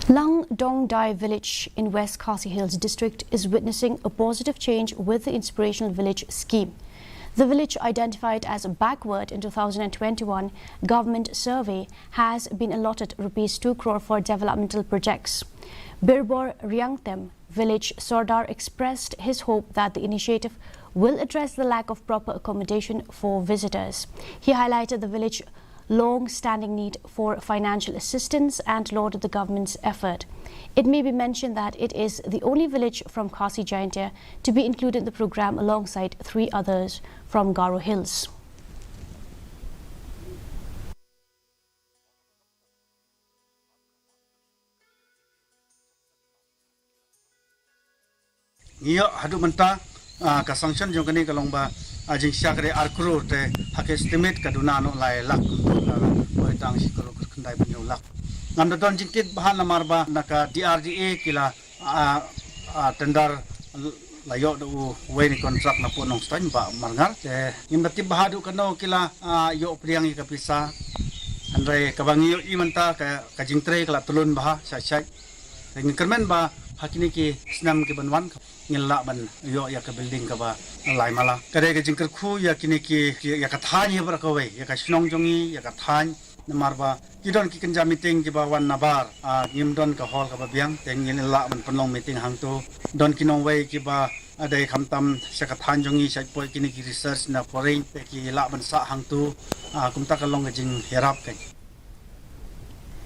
Langdongdai village in West Khasi Hills district is witnessing a positive change with the Inspirational Village scheme. The village, identified as backward in 2021 government survey, has been allotted Rs 2 crore for developmental projects. Birbor Riangtem village Sardar expressed his hope that the initiative will address the lack of proper accommodation for visitors. He highlighted the village long-standing need for financial assistance and lauded the government's effort. It may be mentioned that it is the only village from Khasi Jaintia to be included in the program alongside 3 others from Garo Hills. Iyo hadu menta ka sanction jong kani kalong ba ajing syakre arkrur te hak estimate kaduna no lai lak koi tang si kalo kendai bunyo lak ngam don jingkit bahan lamar ba naka DRDA kila tendar layo do weni kontrak na punong stain ba marngar te ngimati bahadu kano kila yo priang ka pisa andre kabangiyo imanta ka jingtre kala tulun bah sai ngkermen ba hakini ki snam ki banwan ngilla ban yo ya ka building ka ba lai mala kare ka jingkar khu ya kini ki ya ka thani bar ka we ya ka snong jongi ya ka than namar ba kidon ki kanja meeting ki ba wan nabar ngimdon ka hol ka ba biang teng ngilla ban panlong meeting hang tu don kinong we ki ba adai khamtam sa ka than jongi sai poi kini ki research na foreign ki la ban sa hang tu kumta ka long jing herap kai